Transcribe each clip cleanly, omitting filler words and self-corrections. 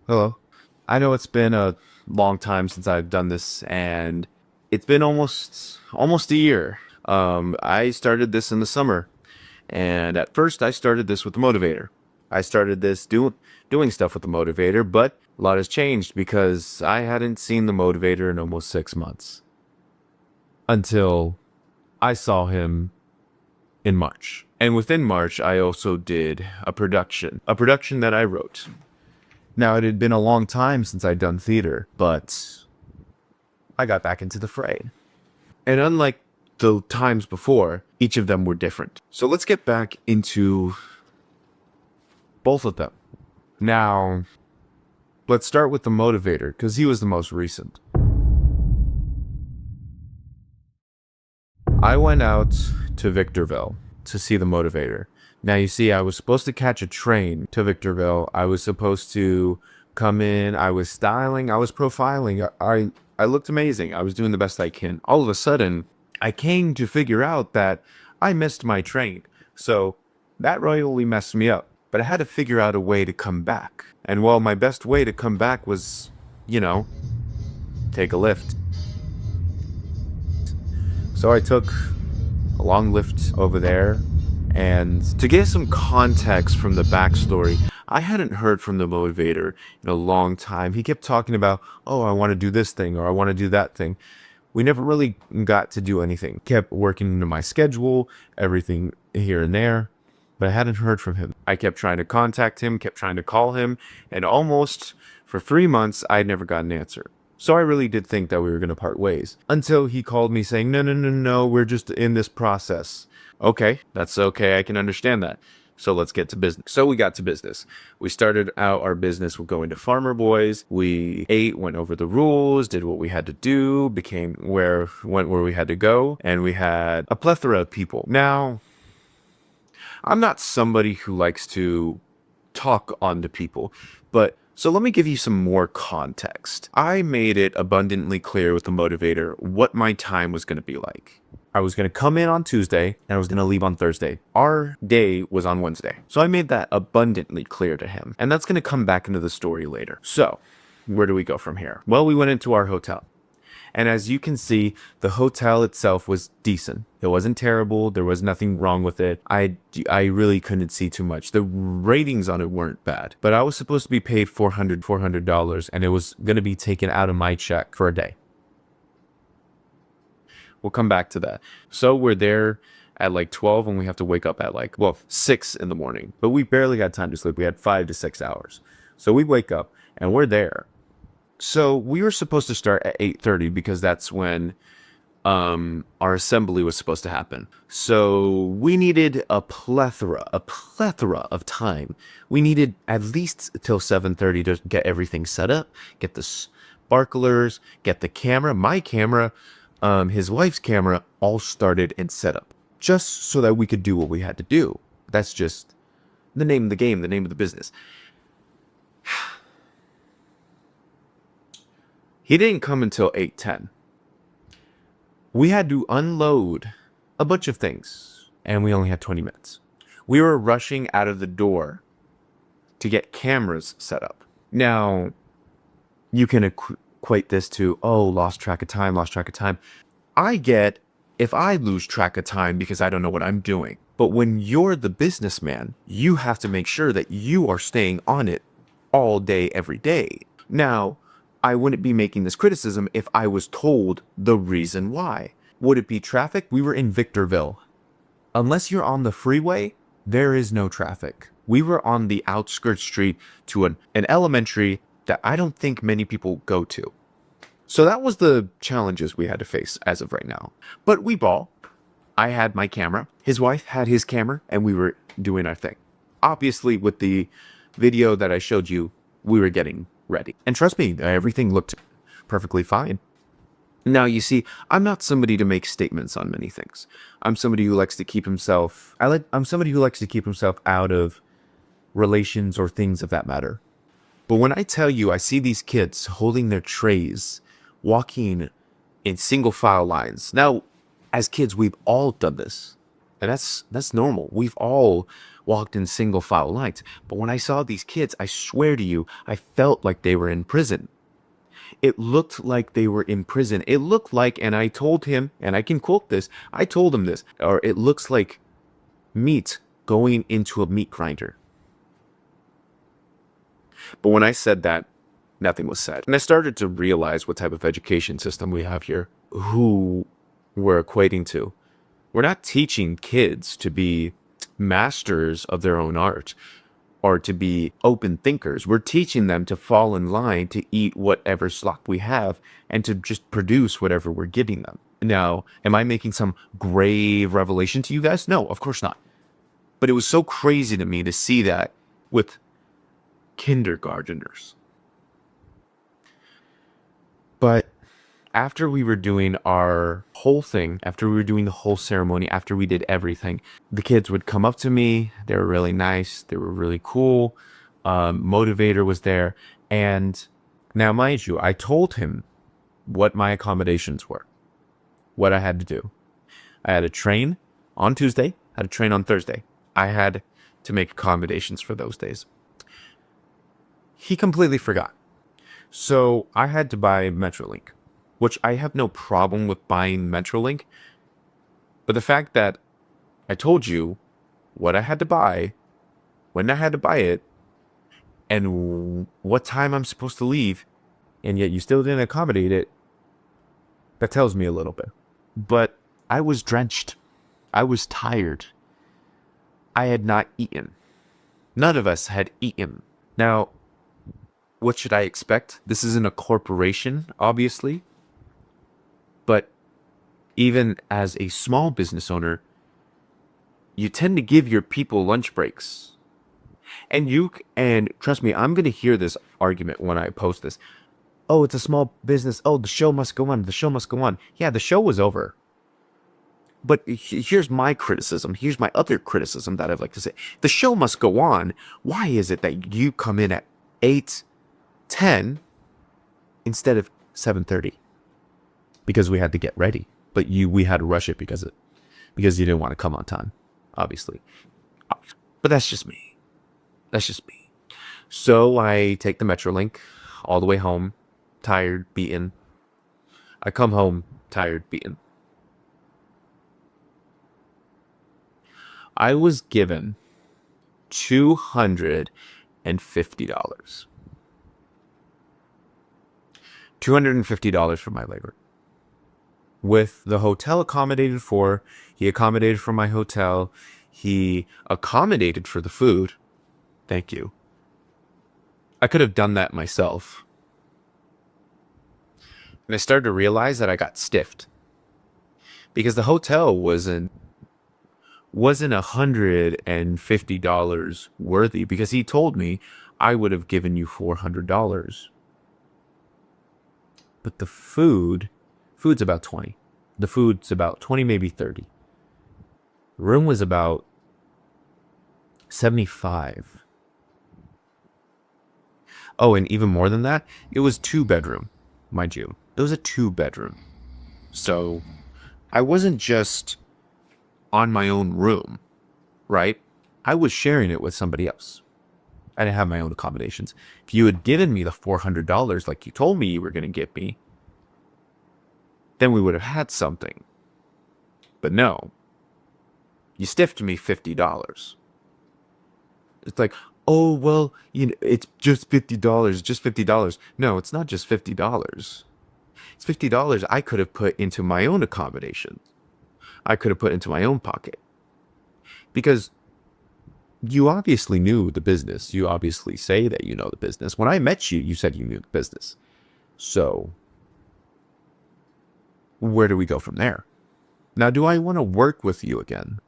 Hello. I know it's been a long time since I've done this, and it's been almost a year. I started this in the summer, and at first I started this with the motivator. I started this doing stuff with the motivator, but a lot has changed because I hadn't seen the motivator in almost 6 months until I saw him in March. And within March, I also did a production that I wrote. Now, it had been a long time since I'd done theater, but I got back into the fray. And unlike the times before, each of them were different. So let's get back into both of them. Now, let's start with the motivator, because he was the most recent. I went out to Victorville to see the motivator. Now, you see, I was supposed to catch a train to Victorville. I was supposed to come in. I was styling. I was profiling. I looked amazing. I was doing the best I can. All of a sudden, I came to figure out that I missed my train. So that royally messed me up. But I had to figure out a way to come back. And well, my best way to come back was, take a lift. So I took a long lift over there. And to get some context from the backstory, I hadn't heard from the motivator in a long time. He kept talking about, oh, I want to do this thing or I want to do that thing. We never really got to do anything. Kept working into my schedule, everything here and there, but I hadn't heard from him. I kept trying to contact him, kept trying to call him, and almost for 3 months, I never got an answer. So I really did think that we were going to part ways until he called me saying, no, we're just in this process. Okay, that's okay. I can understand that. So let's get to business. So we got to business. We started out our business with going to Farmer Boys. We ate, went over the rules, did what we had to do, went where we had to go, and we had a plethora of people. Now, I'm not somebody who likes to talk on to people, but so let me give you some more context. I made it abundantly clear with the motivator what my time was going to be like. I was going to come in on Tuesday and I was going to leave on Thursday. Our day was on Wednesday. So I made that abundantly clear to him. And that's going to come back into the story later. So where do we go from here? Well, we went into our hotel. And as you can see, the hotel itself was decent. It wasn't terrible. There was nothing wrong with it. I really couldn't see too much. The ratings on it weren't bad. But I was supposed to be paid $400, and it was going to be taken out of my check for a day. We'll come back to that. So we're there at like 12 and we have to wake up at 6 in the morning. But we barely had time to sleep. We had 5 to 6 hours. So we wake up and we're there. So we were supposed to start at 8:30 because that's when our assembly was supposed to happen. So we needed a plethora of time. We needed at least till 7:30 to get everything set up, get the sparklers, get the camera, my camera, his wife's camera, all started and set up, just so that we could do what we had to do. That's just the name of the game, the name of the business. He didn't come until 8:10. We had to unload a bunch of things, and we only had 20 minutes. We were rushing out of the door to get cameras set up. Now, you can equate this to, oh, lost track of time. I get if I lose track of time because I don't know what I'm doing. But when you're the businessman, you have to make sure that you are staying on it all day, every day. Now, I wouldn't be making this criticism if I was told the reason why. Would it be traffic? We were in Victorville. Unless you're on the freeway, there is no traffic. We were on the outskirts street to an elementary that I don't think many people go to. So that was the challenges we had to face as of right now. But we ball. I had my camera. His wife had his camera, and we were doing our thing. Obviously, with the video that I showed you, we were getting ready. And trust me, everything looked perfectly fine. Now, you see, I'm not somebody to make statements on many things. I'm somebody who likes to keep himself... I'm somebody who likes to keep himself out of relations or things of that matter. But when I tell you I see these kids holding their trays, walking in single file lines. Now, as kids, we've all done this. And that's normal. We've all walked in single file lines. But when I saw these kids, I swear to you, I felt like they were in prison. It looked like they were in prison. It looked like, and I told him, and I can quote this, I told him this, or it looks like meat going into a meat grinder. But when I said that, nothing was said. And I started to realize what type of education system we have here, who we're equating to. We're not teaching kids to be masters of their own art or to be open thinkers. We're teaching them to fall in line to eat whatever slop we have and to just produce whatever we're giving them. Now, am I making some grave revelation to you guys? No, of course not. But it was so crazy to me to see that with kindergarteners. But after we were doing our whole thing, after we were doing the whole ceremony, after we did everything, the kids would come up to me. They were really nice. They were really cool. Motivator was there. And now, mind you, I told him what my accommodations were, what I had to do. I had a train on Tuesday, had a train on Thursday. I had to make accommodations for those days. He completely forgot. So I had to buy Metrolink, which I have no problem with buying Metrolink. But the fact that I told you what I had to buy, when I had to buy it, and what time I'm supposed to leave, and yet you still didn't accommodate it, that tells me a little bit. But I was drenched. I was tired. I had not eaten. None of us had eaten. Now, what should I expect? This isn't a corporation, obviously. But even as a small business owner, you tend to give your people lunch breaks. And trust me, I'm going to hear this argument when I post this. Oh, it's a small business. Oh, the show must go on. The show must go on. Yeah, the show was over. But here's my criticism. Here's my other criticism that I'd like to say. The show must go on. Why is it that you come in at 8:10 instead of 7:30? Because we had to get ready. But we had to rush it because you didn't want to come on time, obviously. But that's just me. That's just me. So I take the Metrolink all the way home, tired, beaten. I come home, tired, beaten. I was given $250. $250 for my labor. With the hotel accommodated for, he accommodated for my hotel, he accommodated for the food. Thank you. I could have done that myself. And I started to realize that I got stiffed. Because the hotel wasn't $150 worthy, because he told me I would have given you $400. But the food's about 20. The food's about 20, maybe 30. The room was about 75. Oh, and even more than that, it was 2-bedroom, mind you. It was a 2-bedroom. So I wasn't just on my own room, right? I was sharing it with somebody else. I didn't have my own accommodations. If you had given me the $400 like you told me you were going to give me, then we would have had something. But no. You stiffed me $50. It's like, oh, well, it's just $50, just $50. No, it's not just $50. It's $50 I could have put into my own accommodation. I could have put into my own pocket. Because you obviously knew the business. You obviously say that you know the business. When I met you, you said you knew the business. So where do we go from there? Now, do I want to work with you again?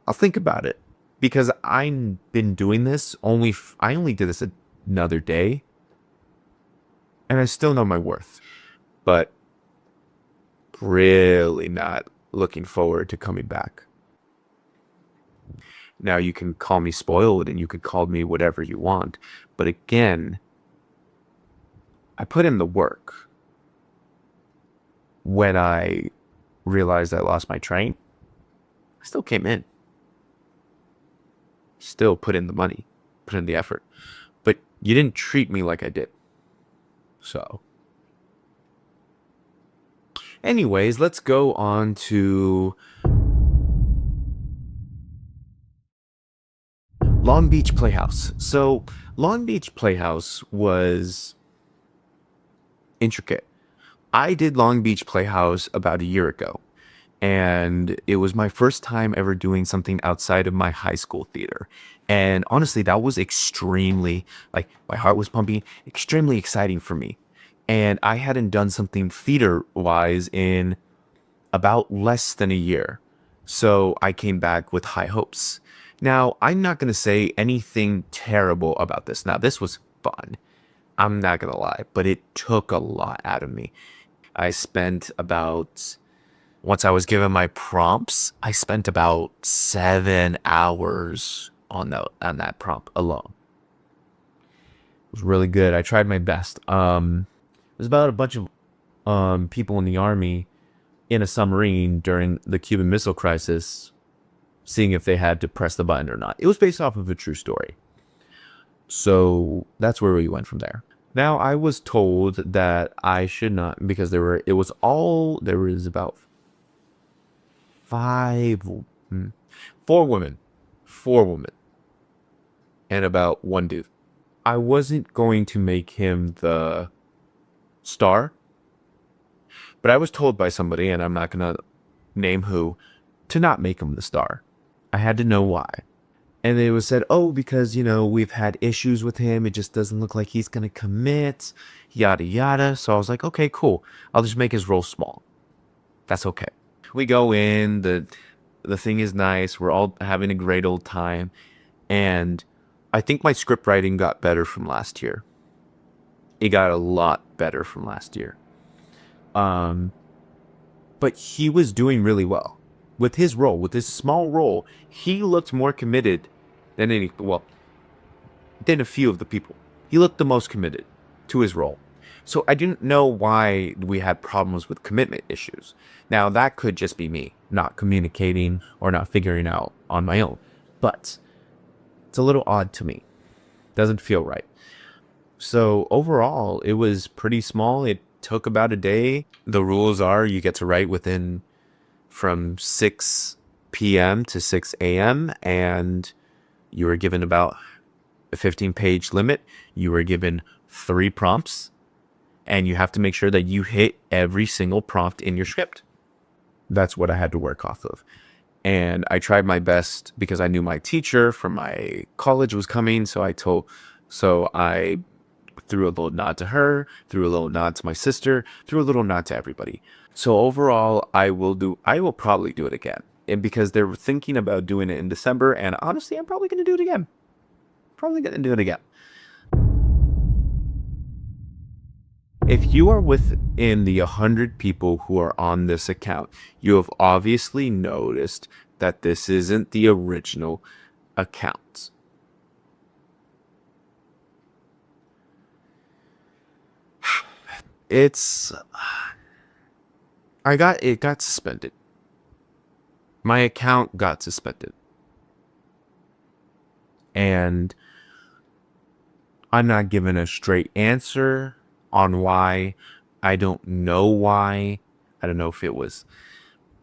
I'll think about it. Because I've been doing this I only did this another day. And I still know my worth. But really not looking forward to coming back. Now, you can call me spoiled and you could call me whatever you want. But again, I put in the work. When I realized I lost my train, still came in. Still put in the money, put in the effort. But you didn't treat me like I did. So, anyways, let's go on to Long Beach Playhouse. So, Long Beach Playhouse was intricate. I did Long Beach Playhouse about a year ago, and it was my first time ever doing something outside of my high school theater. And honestly, that was extremely, like, my heart was pumping, extremely exciting for me. And I hadn't done something theater wise in about less than a year. So I came back with high hopes. Now, I'm not going to say anything terrible about this. Now, this was fun. I'm not going to lie, but it took a lot out of me. I spent about, once I was given my prompts, I spent about 7 hours on that prompt alone. It was really good. I tried my best. It was about a bunch of people in the army in a submarine during the Cuban Missile Crisis, seeing if they had to press the button or not. It was based off of a true story. So that's where we went from there. Now, I was told that I should not, because there was about five, four women, and about one dude. I wasn't going to make him the star, but I was told by somebody, and I'm not going to name who, to not make him the star. I had to know why. And it was said, oh, because, we've had issues with him. It just doesn't look like he's going to commit, yada, yada. So I was like, okay, cool. I'll just make his role small. That's okay. We go in, the thing is nice. We're all having a great old time. And I think my script writing got better from last year. It got a lot better from last year. But he was doing really well. With his role, with his small role, he looked more committed than than a few of the people. He looked the most committed to his role. So I didn't know why we had problems with commitment issues. Now, that could just be me not communicating or not figuring out on my own. But it's a little odd to me. Doesn't feel right. So overall, it was pretty small. It took about a day. The rules are you get to write within from 6 p.m. to 6 a.m. and you were given about a 15-page limit. You were given 3 prompts, and you have to make sure that you hit every single prompt in your script. That's what I had to work off of. And I tried my best because I knew my teacher from my college was coming. So I threw a little nod to her, threw a little nod to my sister, threw a little nod to everybody. So overall, I will probably do it again. And because they're thinking about doing it in December, and honestly, I'm probably going to do it again. If you are within the 100 people who are on this account, you have obviously noticed that this isn't the original account. It got suspended. My account got suspended. And I'm not given a straight answer on why. I don't know why. I don't know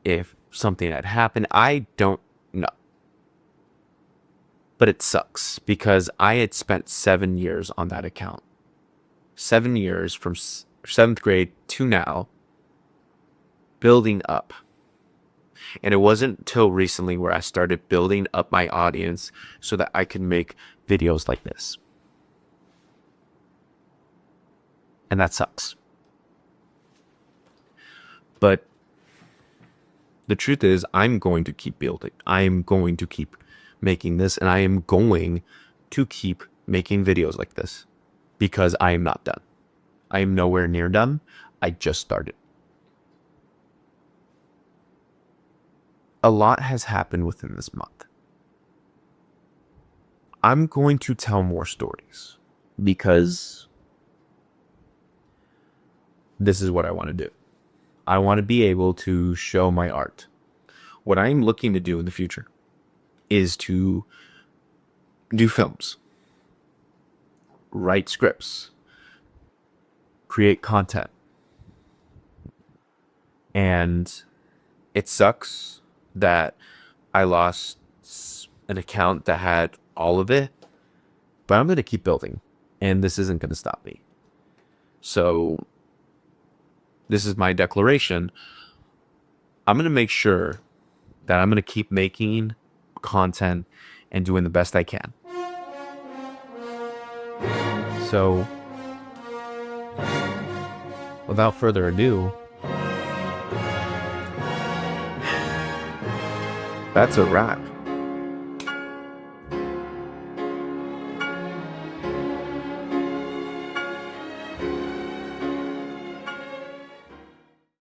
if something had happened. I don't know. But it sucks because I had spent 7 years on that account. 7 years from 7th grade to now, building up. And it wasn't until recently where I started building up my audience so that I could make videos like this. And that sucks. But the truth is, I'm going to keep building. I am going to keep making this, and I am going to keep making videos like this because I am not done. I am nowhere near done. I just started. A lot has happened within this month. I'm going to tell more stories because this is what I want to do. I want to be able to show my art. what I'm looking to do in the future is to do films, write scripts, create content. And it sucks that I lost an account that had all of it, but I'm going to keep building, and this isn't going to stop me. So this is my declaration. I'm going to make sure that I'm going to keep making content and doing the best I can. So without further ado, that's a wrap.